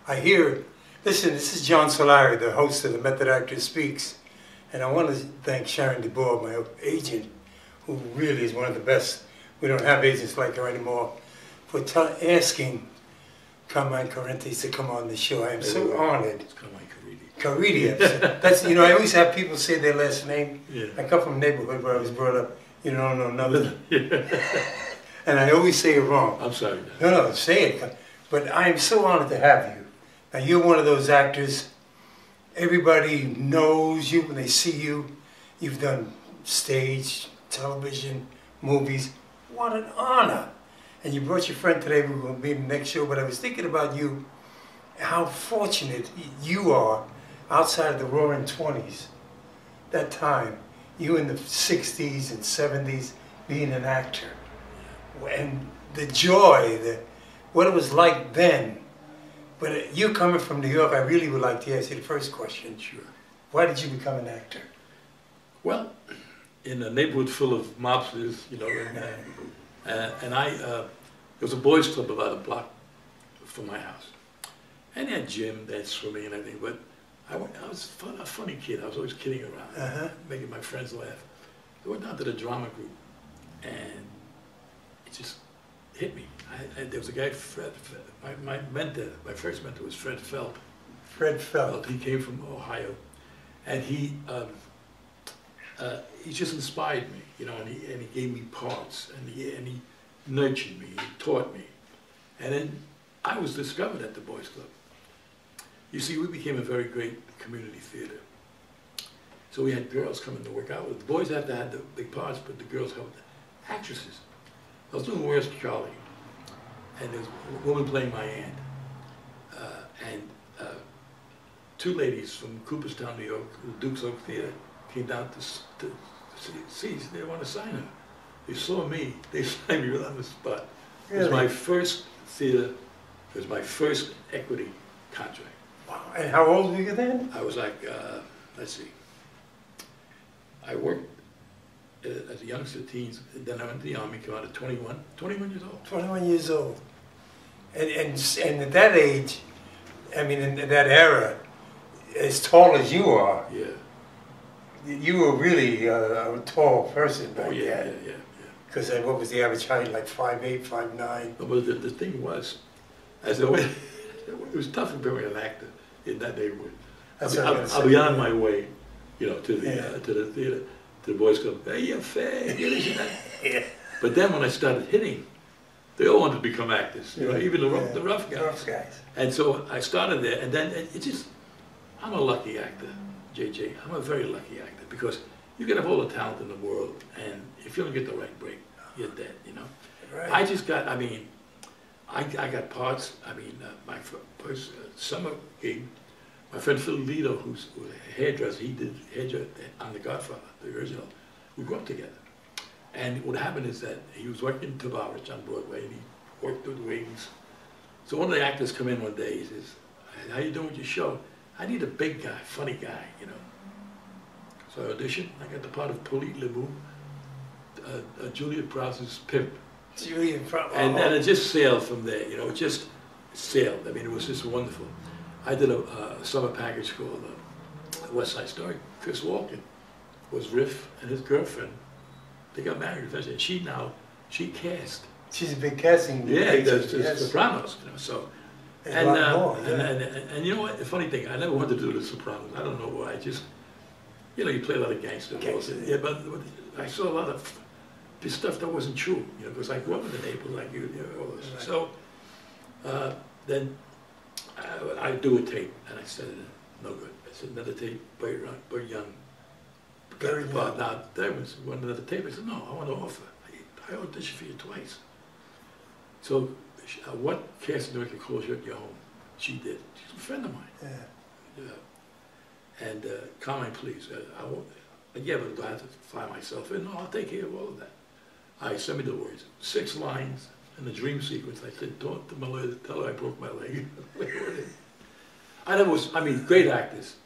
I hear, listen, this is John Solari, the host of the Method Actor Speaks, and I want to thank Sharon DeBoer, my agent, who really is one of the best. We don't have agents like her anymore, for asking Carmine Caridi to come on the show. I am so honored. It's Carmine Caridi. Caridi, that's, you know, I always have people say their last name. Yeah. I come from a neighborhood where I was brought up, you don't know nothing. And I always say it wrong. I'm sorry. No, say it. But I am so honored to have you. Now, you're one of those actors, everybody knows you when they see you. You've done stage, television, movies. What an honor. And you brought your friend today, we're going to be in the next show, but I was thinking about you, how fortunate you are outside of the roaring 20s, that time, you in the 60s and 70s being an actor. And the joy, what it was like then. But you coming from New York, I really would like to ask you the first question. Sure. Why did you become an actor? Well, in a neighborhood full of mobsters, you know, and there was a boys' club about a block from my house. And they had gym, they had swimming and everything, but I was a funny kid. I was always kidding around, making my friends laugh. I went down to the drama group, and it just hit me. There was a guy, Fred, my mentor, my first mentor was Fred Felt. Fred Felt. He came from Ohio, and he just inspired me, you know, and he gave me parts, and he nurtured me, he taught me. And then I was discovered at the Boys Club. You see, we became a very great community theater. So we had girls coming to work out with. The boys had to have the big parts, but the girls helped the actresses. I was doing Where's Charlie? And there was a woman playing my aunt. And two ladies from Cooperstown, New York, the Duke's Oak Theater, came down to see, they want to sign her. They saw me, they signed me right on the spot. Really? It was my first theater, it was my first equity contract. Wow, and how old were you then? I was like, let's see, I worked as a youngster, teens, then I went to the Army, came out at 21 years old. 21 years old. And at that age, I mean, in that era, as tall as you are, yeah, you were really a tall person back then. Yeah. Because what was the average height, like 5'8", 5'9"? But the thing was, as I went, it was tough for being an actor in that neighborhood. I'll be on my way, you know, to the theater, to the Boys Club. Hey, you're fair. Yeah. But then when I started hitting, they all wanted to become actors. You know, even the rough guys. The rough guys. And so I started there, and then it just, I'm a lucky actor, JJ. I'm a very lucky actor because you can have all the talent in the world, and if you don't get the right break, you're dead. You know. Right. I just got. I mean, I got parts. I mean, my first summer gig. My friend Phil Lito, who's a hairdresser, he did hairdresser on The Godfather, the original. We grew up together. And what happened is that he was working in Tabarich on Broadway, and he worked through the wings. So one of the actors come in one day, he says, how you doing with your show? I need a big guy, funny guy, you know. So I auditioned, I got the part of Polit Lebu, Juliet Prowse's pimp. Juliet Prowse. And it just sailed from there, you know, it just sailed. I mean, it was just wonderful. I did a summer package called West Side Story. Chris Walken was Riff and his girlfriend. They got married eventually. And she cast. She's a big casting. Yeah, he does Sopranos, you know. So, and you know what? The funny thing, I never wanted to do the Sopranos. I don't know why. I just, you know, you play a lot of gangster roles. Yeah, but I saw a lot of this stuff that wasn't true, you know, because I grew up in the neighborhood like you know, all this. Right. So then I do a tape, and I said, no good. I said, another tape, Burt Young. Very young. Now, there was another tape. I said, no, I want to offer. I auditioned for you twice. So, what casting director calls you at your home? She did. She's a friend of mine. Yeah. And Carmine, please, I won't. Yeah, but do I have to fly myself in? No, I'll take care of all of that. I sent me the words. 6 lines in the dream sequence. I said, don't to my lawyer, tell her I broke my leg. I mean, great actors,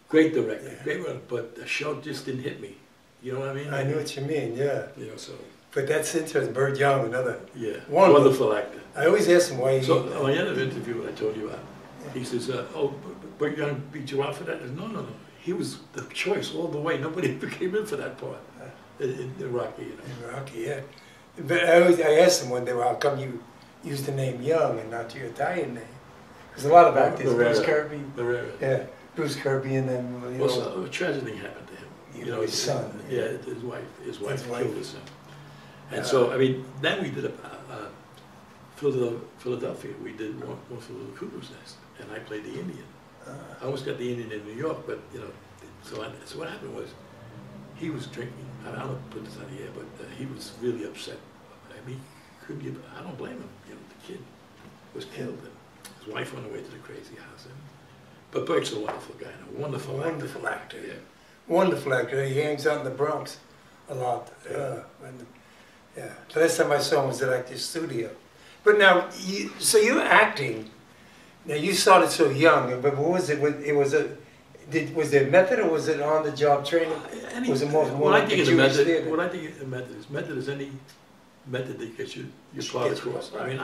great director, great one, but the show just didn't hit me. You know what I mean? I know what you mean, yeah. You know, so. But that's interesting. Burt Young, another wonderful actor. I always ask him why he... So, on the end of the interview I told you about, He says, oh, but you're going to beat you out for that? I said, no, no, no. He was the choice all the way. Nobody ever came in for that part in Rocky, you know. In Rocky, yeah. But I asked him one day, well, how come you use the name Young and not your Italian name? Because a lot of actors, Bruce Kirby, yeah, Bruce Kirby, and then you know, well, a tragedy happened to him. You know, his son. Yeah, his wife killed his son. And so, I mean, then we did Philadelphia. We did one for the Cuckoo's Nest, and I played the Indian. I almost got the Indian in New York, but you know, so what happened was, he was drinking. I don't put this on the air, but he was really upset. I mean, couldn't give. I don't blame him. You know, the kid was killed, and his wife went away to the crazy house. But Burke's a wonderful guy, and a wonderful actor. Yeah, wonderful actor. He hangs out in the Bronx a lot. Yeah. The last time I saw him was at Actors Studio. But now, so you're acting. Now you started so young, but what was it? Was there a method, or was it on-the-job training? Was it more what I think like is a method? theater? What I think is a method is any method that gets you plot across. I mean,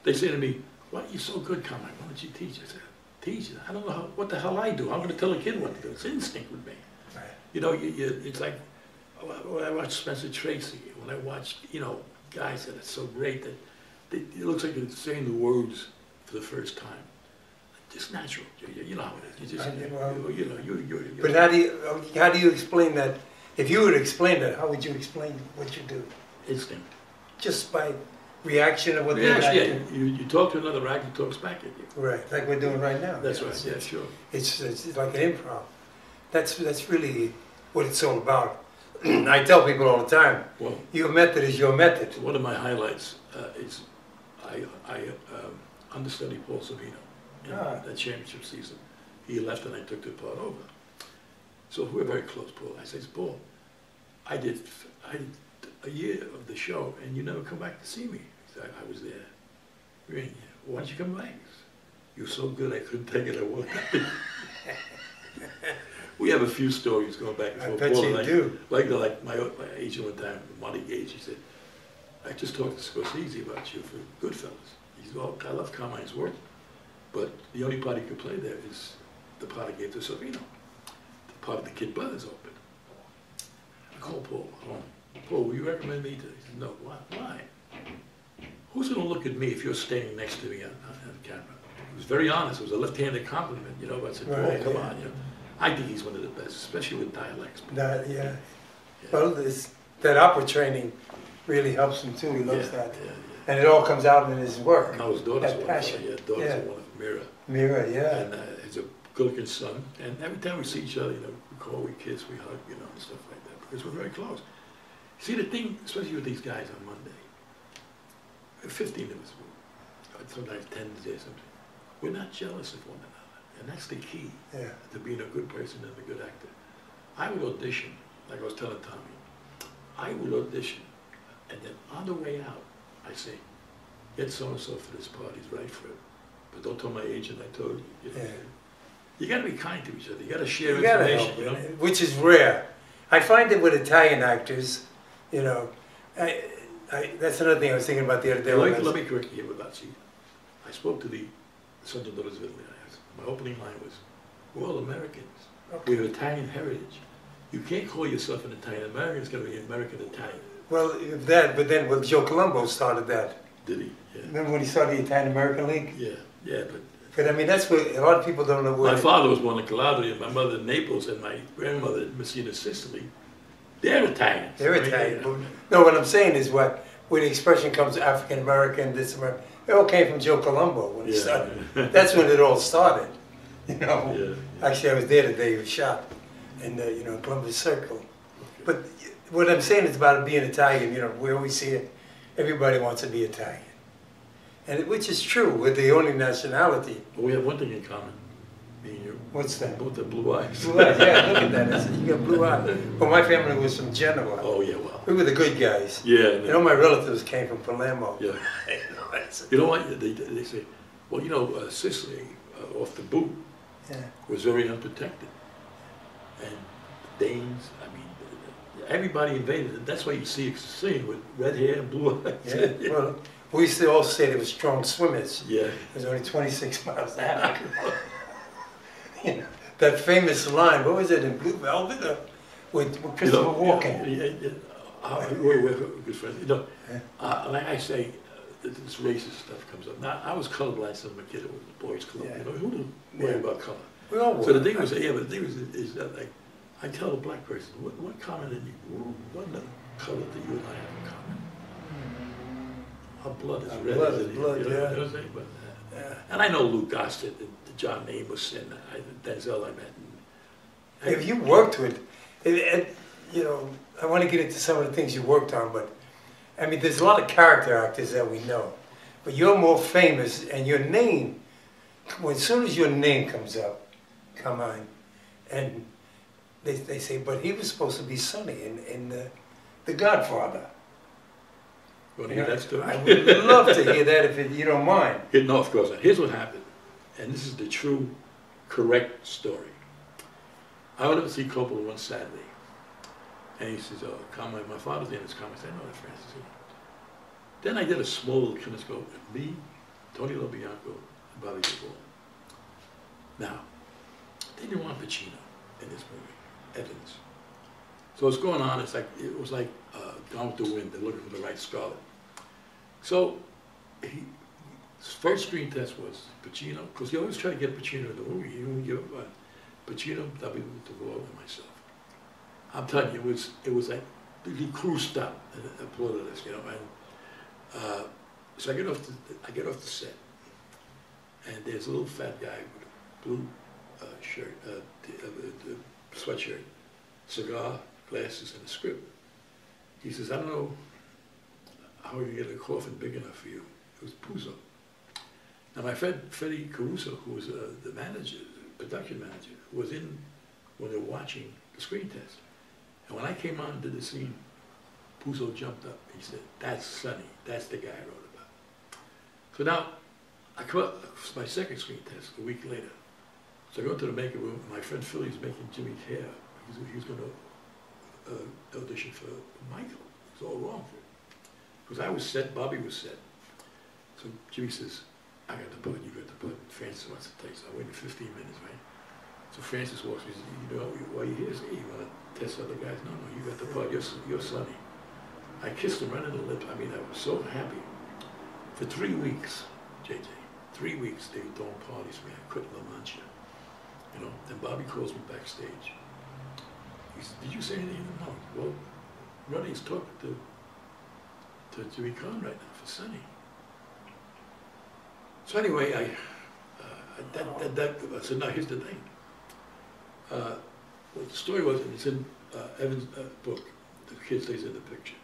they say to me, "Why are you so good, Carmine? Why don't you teach?" I said, "Teach? I don't know what the hell I do. I'm going to tell a kid what to do. It's instinct with me." Right. You know, it's like when I watch Spencer Tracy, when I watch, you know, guys that are so great that it looks like they're saying the words for the first time. Just natural. You know how it is. You just, But how do you explain that? If you would explain that, how would you explain what you do? Instinct. Just by reaction of what they're acting? Yeah. You talk to another actor, talks back at you. Right, like we're doing right now. That's right, yeah, sure. It's like an improv. That's really what it's all about. I tell people all the time, well, your method is your method. One of my highlights is I understudied Paul Savino in that championship season. He left and I took the part over. So we're very close, Paul. I said, Paul, I did a year of the show and you never come back to see me. He said, I was there. Really? Why don't you come back? You're so good I couldn't take it. I walked out. We have a few stories going back and forth. I bet Paul you and do. Like my agent one time, Monty Gage, he said, I just talked to Scorsese about you for Goodfellas. He said, well, I love Carmine's work, but the only part he could play there is the part I gave to Savino. The part of the Kid Brothers open. I called Paul. Paul, will you recommend me to? He said, no, why? Who's going to look at me if you're standing next to me on the camera? He was very honest. It was a left-handed compliment, you know. I said, Paul, come on, you know. I think he's one of the best, especially with dialects. Yeah. Well, that opera training really helps him too. He loves that. Yeah. And it all comes out in his work. No, his daughter's that passion. Daughter's a wonderful Mira. Mira, yeah. And he's a good-looking son. And every time we see each other, you know, we call, we kiss, we hug, you know, and stuff like that, because we're very close. See, the thing, especially with these guys on Monday, 15 of us, sometimes 10 days, something. We're not jealous of one another. And that's the key to being a good person and a good actor. I would audition, like I was telling Tommy, I would audition, and then on the way out, I say, get so-and-so for this part, he's right for it. But don't tell my agent I told you. You know? You got to be kind to each other. You got to share information, you know? Which is rare. I find it with Italian actors, you know, that's another thing I was thinking about the other day. Let me correct you about see. I spoke to the Sons of Daughters of Italy. My opening line was, we're all Americans. Okay. We have Italian heritage. You can't call yourself an Italian American. It's got to be American Italian. Well, but then Joe Colombo started that. Did he? Yeah. Remember when he started the Italian American League? Yeah, but I mean, that's what a lot of people don't know. My father was born in Calabria, my mother in Naples, and my grandmother in Messina, Sicily. They're Italian. They're Italian. No, what I'm saying is where the expression comes African American, this American, it all came from Joe Colombo when he started. That's when it all started. You know. Yeah. Actually, I was there the day he was shot, in the Columbus Circle. Okay. But what I'm saying is about being Italian. You know, we always see it. Everybody wants to be Italian, and which is true. We're the only nationality. Well, we have one thing in common. Me and you. What's that? Both have blue eyes. Blue eyes. Yeah, look at that. You got blue eyes. Well, my family was from Genoa. Oh yeah, well. We were the good guys. Yeah. You know, my relatives came from Palermo. Yeah. You know what? They say, well, you know, Sicily, off the boot, was very unprotected. And the Danes, I mean, everybody invaded it. That's why you see a Sicilian with red hair and blue eyes. Yeah. We used to all say they were strong swimmers. Yeah. It was only 26 miles an hour. You know, that famous line, what was it, in Blue Velvet? With Christopher Walken. We're good friends. You know, like I say, this racist stuff comes up. Now, I was colorblind since I was a kid. It was the boys' club. You know, who didn't worry about color? We all were. So the thing was, yeah, but the thing is that, like, I tell a black person, what common did you, what color do you and I have in common? Our blood is red. Blood is blood, you know, yeah. You know what I'm saying? But, and I know Lou Gossett and John Amos and Denzel I met. If you worked with, you know, I want to get into some of the things you worked on, but I mean, there's a lot of character actors that we know, but you're more famous, and your name, as soon as your name comes up, come on, and they say, but he was supposed to be Sonny in The Godfather. You want to hear that story? I would love to hear that if you don't mind. No, of course not. Here's what happened, and this is the true, correct story. I went up to see Coppola one Saturday, and he says, "Oh, Carmine, my father's name is Carmine." I said, "I know that, Francis." Then I did a small little kinescope with me, Tony LoBianco, and Bobby DeVore. Now, they didn't want Pacino in this movie, Evans. So what's going on? It was like Gone with the Wind. They're looking for the right Scarlet. So his first screen test was Pacino, because he always tried to get Pacino in the movie. He wouldn't give up on Pacino, W. DeVore, and myself. I'm telling you, it was like the crew stopped and applauded us, you know. And so I get off the set, and there's a little fat guy with a blue shirt, sweatshirt, cigar, glasses, and a script. He says, "I don't know how you get a coffin big enough for you." It was Puzo. Now my friend Freddie Caruso, who was the manager, production manager, was in when they were watching the screen test. And when I came on and did the scene, Puzo jumped up. He said, "That's Sonny. That's the guy I wrote about." So now, I come up, it's my second screen test a week later. So I go into the makeup room, and my friend Philly's making Jimmy's hair. He's going to audition for Michael. It was all wrong for him. Because I was set, Bobby was set. So Jimmy says, "I got the part, you got the part." Francis wants to take, so I waited 15 minutes, right? So Francis walks me and says, "You know, why you here? You want to test other guys?" "No, you got the part, you're Sonny." I kissed him right on the lips. I mean, I was so happy. For 3 weeks, JJ, 3 weeks, they were throwing parties for me. I couldn't lunch, you know. Then Bobby calls me backstage. He said, "Did you say anything?" "No." "Well, Ronnie's talking to Jimmy Kahn right now for Sonny." So anyway, so now here's the thing. What the story was, and it's in Evans' book, The Kid Stays in the Picture.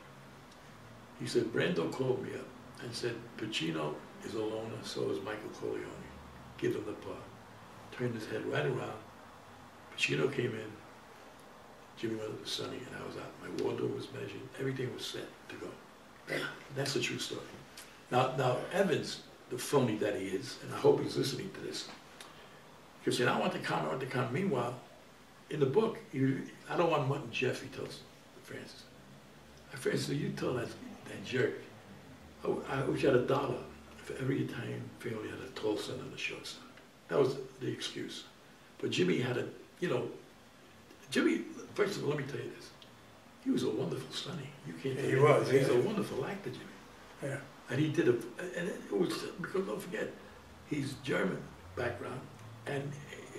He said, Brando called me up and said, "Pacino is a loner, so is Michael Corleone. Give him the part." Turned his head right around. Pacino came in. Jimmy went up to Sonny, and I was out. My wardrobe was measured. Everything was set to go. That's the true story. Now Evans, the phony that he is, and I hope he's listening to this, because I want to comment. Meanwhile, in the book, I don't want Mutton Jeff, he tells Francis. Francis, you tell that jerk, I wish I had $1 for every Italian family had a tall son and a short son. That was the excuse. But Jimmy had a, you know, Jimmy, first of all, let me tell you this. He was a wonderful Sonny. You can't tell me. He's a wonderful actor, Jimmy. Yeah. And he did and it was, because don't forget, he's German background, and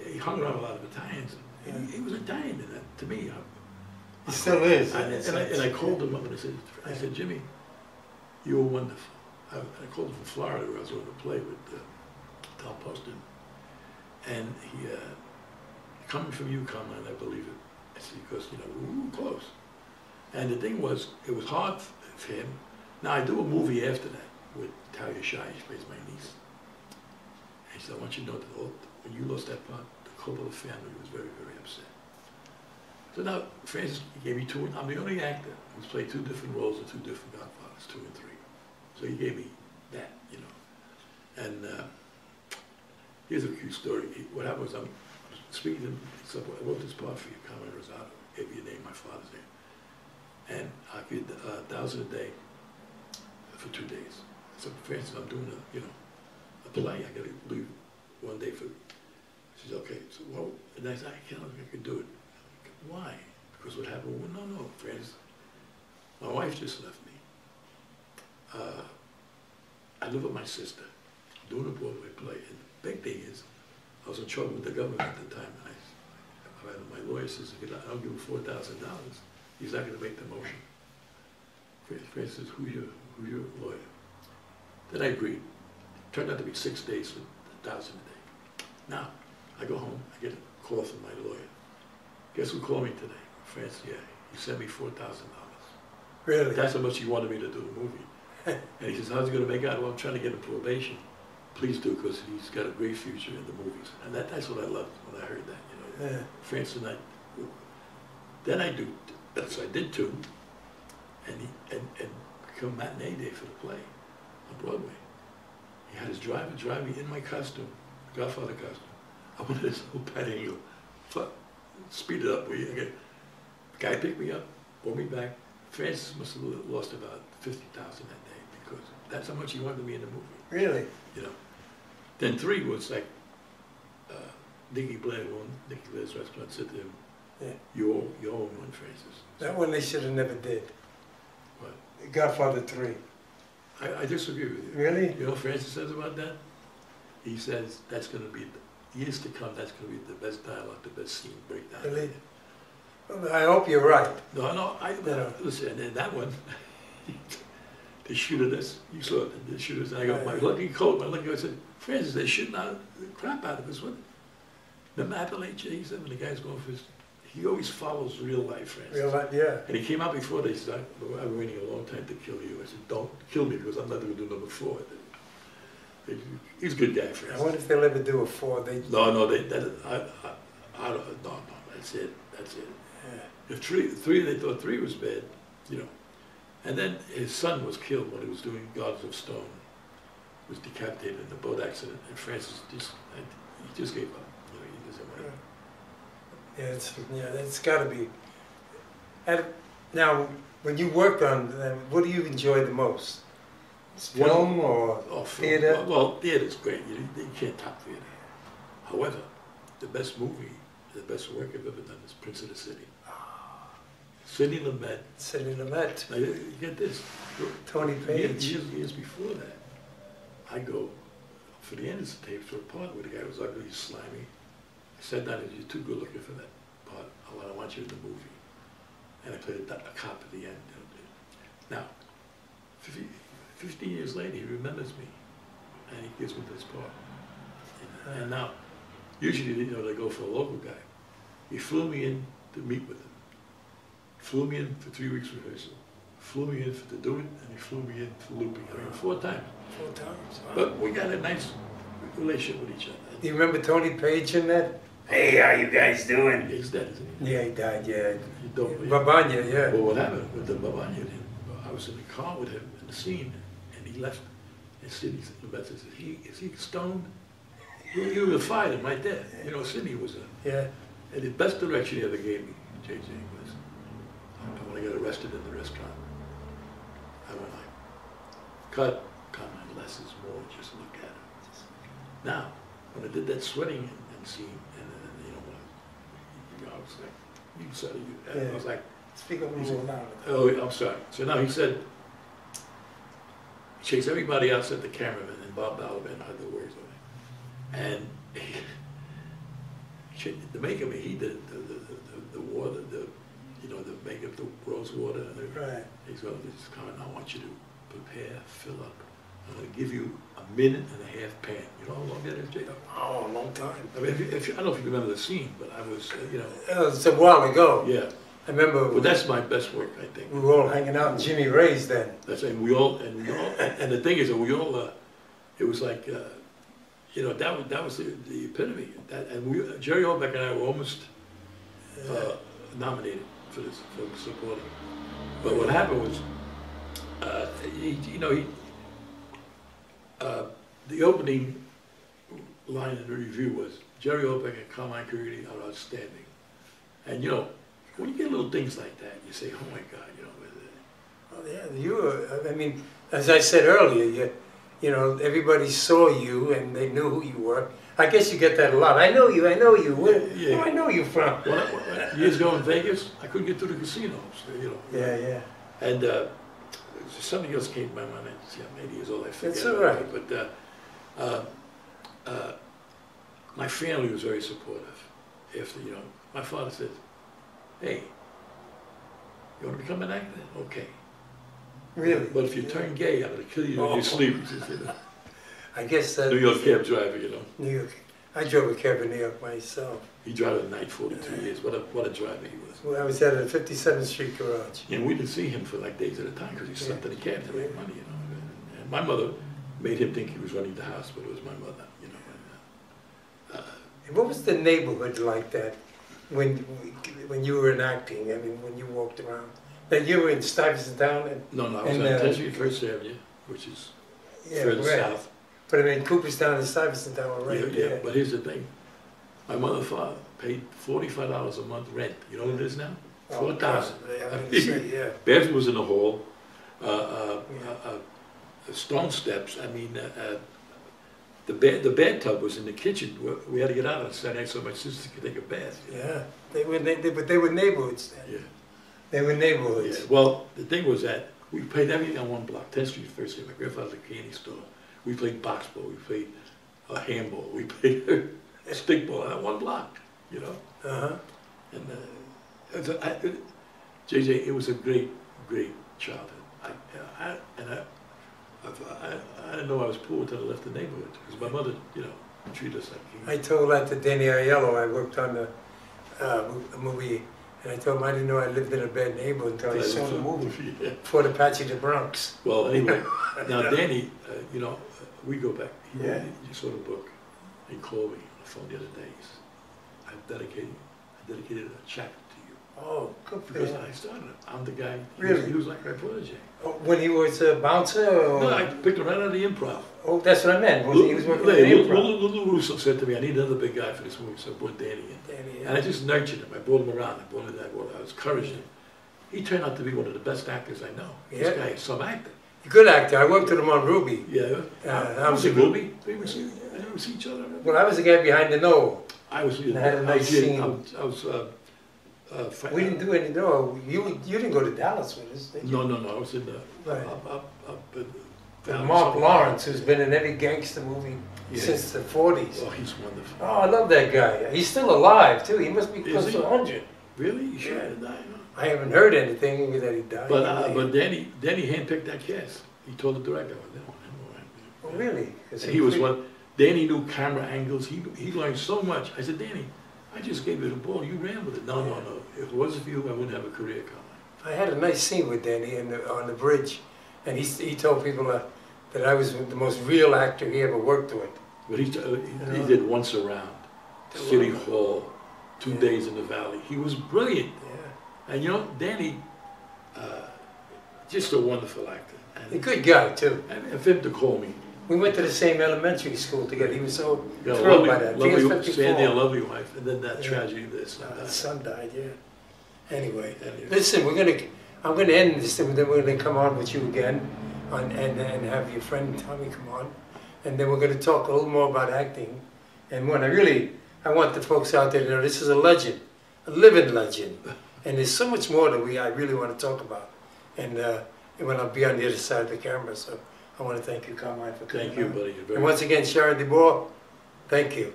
he hung around a lot of Italians. Yeah. He was Italian in that, to me. He still is. And I called him up and I said, "Jimmy, you were wonderful." I called him from Florida where I was going to play with Tom Poston. And he, coming from you, Carmine, I believe it. I said, because, you know, we were close. And the thing was, it was hard for him. Now, I do a movie after that with Talia Shire, she plays my niece. And he said, "I want you to know that when you lost that part, the Coppola family was very, very upset." So now, Francis gave me two. I'm the only actor who's played 2 different roles in 2 different Godfathers, 2 and 3. So he gave me that, you know. And here's a cute story. What happened was, I'm speaking to him, so I wrote this part for you, Carmine Rosado, gave you a name, my father's name. And I get $1,000 a day for 2 days. So for instance, I'm doing a play. I got to leave one day for. She said, okay. So well, and I said, I can't. I can do it. Why? Because what happened? Well, no, friends. My wife just left me. I live with my sister, doing a Broadway play, and the big thing is, I was in trouble with the government at the time. My lawyer says, if I don't give him $4,000, he's not going to make the motion. Fred says, who's your lawyer? Then I agreed. Turned out to be 6 days for $1,000 a day. Now, I go home, I get a call from my lawyer. Guess who called me today? Fred, yeah, he sent me $4,000. Really? That's how much he wanted me to do the movie. And he says, how's he going to make out? Well, I'm trying to get him probation. Please do, because he's got a great future in the movies. And that's what I loved when I heard that, Yeah. France and I. Then I do, so I did two, and come matinee day for the play on Broadway. He had his driver drive me in my costume, Godfather costume. I wanted this whole padding, you go, speed it up, will you? Okay. Guy picked me up, brought me back. Francis must have lost about $50,000 that day because that's how much he wanted me in the movie. Really? Then 3 was like, Nicky Blair won, Nicky Blair's restaurant said to him, Yeah. you own one, Francis. That one they should have never did. What? Godfather 3. I disagree with you. Really? You know what Francis says about that? He says that's going to be, years to come, that's going to be the best dialogue, the best scene breakdown. Really? Well, I hope you're right. No, listen, and that one, they shoot at us. You saw it, they shoot us. And I go, my lucky coat, I said, Francis, they're shooting out the crap out of us. What? The Appalachian, he said, when the guy's going for his, he always follows real life, Francis. Real life, yeah. And he came out before, they said, I'm waiting a long time to kill you. I said, don't kill me, because I'm not going to do number 4. He's a good guy, Francis. I wonder if they'll ever do a 4. No, that's it. Yeah. If three, they thought 3 was bad, And then his son was killed when he was doing Gods of Stone. Was decapitated in a boat accident, and Francis just gave up. He doesn't want Yeah, it's got to be. Now, when you worked on them, what do you enjoy the most? Film or theater? Well, theater's great. You can't top theater. However, the best movie, the best work I've ever done is Prince of the City. Sidney Lumet. Sidney Lumet. Now, you get this. Tony Page. Years before that, I go for the Anderson tapes for a part where the guy was ugly, slimy. I said, "That is, you're too good looking for that part. I want you in the movie." And I played a cop at the end. Now, 15 years later, he remembers me, and he gives me this part. And now, usually, they go for a local guy. He flew me in to meet with him. Flew me in for 3 weeks rehearsal. Flew me in to do it, and he flew me in for looping. 4 times. 4 times. Wow. But we got a nice relationship with each other. Do you remember Tony Page in that? Hey, how you guys doing? He's dead, isn't he? Yeah, he died, yeah. You don't. Babanya, yeah. Well, what happened with the Babanya, I was in the car with him in the scene, and he left. And Sidney said, is he stoned? You would have fired him right there. Sidney was Yeah. And the best direction he ever gave me, JJ, was when I got arrested in the restaurant. I went like, cut, Carmine, less is more, just look at him. Now, when I did that sweating and scene, and I was like, you said it, I was like, speak up a little louder. Oh, I'm sorry. So now he said, he chased everybody else at the cameraman, and Bob Balaban had the words on it. And the makeup, he did the water, the makeup, the rose water. Right. He's going, I want you to prepare, fill up. I'm going to give you a minute and a half pan. You know how long that is, Jay? Oh, a long time. I mean, I don't know if you remember the scene, but I was, It was a while ago. Yeah. I remember. Well, that's my best work, I think. We were all hanging out in Jimmy Ray's then. That's right. And the thing is that we all, it was like, that was the epitome. Jerry Orbach and I were almost nominated for this, for supporting. But what happened was, the opening line in the review was, Jerry Orbach and Carmine Caridi are outstanding. And when you get little things like that, you say, oh my God, Oh yeah, you were, I mean, as I said earlier, you know, everybody saw you and they knew who you were. I guess you get that a lot. I know you, I know you. Where do I know you from? Years ago in Vegas, I couldn't get to the casinos, you know. Yeah, yeah. And something else came to my mind. Yeah, 80 years old, I forget. That's all right. But my family was very supportive. After, you know, my father said, "Hey, you want to become an actor? Okay. Really? But if you turn gay, I'm going to kill you in your sleep." He said, I guess that... New York cab driver, you know. New York. I drove a cab in New York myself. He drove at night 42 years. What a driver he was. Well, I was at a 57th Street garage. And we didn't see him for like days at a time because he slept in the cab to make money, you know. And my mother made him think he was running the house, but it was my mother, you know. And what was the neighborhood like that when you were in acting? I mean, when you walked around. Now you were in Stuyvesant Town? No, I was on Tennessee First Avenue, which is further south. But I mean, Cooperstown and Stuyvesant Town were right there. Yeah, but here's the thing. My mother and father paid $45 a month rent. You know what it is now? $4,000. Yeah. Bathroom was in the hall. Stone steps. I mean, the bathtub was in the kitchen. We had to get out on Saturday night so my sister could take a bath. Yeah, but they were neighborhoods then. Yeah. They were neighborhoods. Yeah. Well, the thing was that we played everything on one block. 10th Street First Avenue. My grandfather's a candy store. We played box ball. We played handball. We played stickball on that one block. You know. And JJ, it was a great childhood. I didn't know I was poor until I left the neighborhood because my mother, you know, treated us like kings. I told that to Danny Aiello. I worked on the movie, and I told him I didn't know I lived in a bad neighborhood until I saw the movie. Yeah. Fort Apache, the Bronx. Well, anyway, now Danny, you know, we go back. He saw the book. He called me on the phone the other day. He said, I dedicated a chapter to you. Oh, good for because him. I started it. I'm the guy. Really? He was like my protege. Oh, when he was a bouncer? Or? No, I picked him right out of the improv. Oh, that's what I meant. He was working in the improv. Little Russo said to me, I need another big guy for this movie, so I brought Danny in. And I just nurtured him. I brought him around. I was encouraged him. He turned out to be one of the best actors I know. This guy is some actor. A good actor. I worked with him on Ruby. Yeah. I was in Ruby. We never see each other. Well, I was the guy behind the Knoll. I was. I had a nice scene. I was. We didn't do any. No, you didn't go to Dallas with us, did you? No. I was in the. Mark Lawrence, who's been in every gangster movie since the 40s. Oh, he's wonderful. Oh, I love that guy. He's still alive too. He must be close to 100. Really? He should have died. I haven't heard anything that he died. But Danny handpicked that cast. He told the director, Oh, really? He was one. Danny knew camera angles. He learned so much. I said, Danny, I just gave you the ball. You ran with it. No. If it wasn't for you, I wouldn't have a career coming. I had a nice scene with Danny on the bridge, and he told people that I was the most real actor he ever worked with. But he did Once Around, City Hall, 2 Days in the Valley. He was brilliant. Yeah. And you know, Danny, just a wonderful actor. And a good guy too. And for him to call me. We went to the same elementary school together. He was so thrilled by that. Sandy, a lovely wife, and then that tragedy of this. His son died, Anyway, listen, I'm gonna end this, and then we're gonna come on with you again, and have your friend Tommy come on, and then we're gonna talk a little more about acting. And when I want the folks out there to know this is a legend, a living legend, and there's so much more that I really want to talk about. And when I'll be on the other side of the camera, so I want to thank you, Carmine, for coming. Thank you, buddy. And once again, Sharon DeBoer, thank you.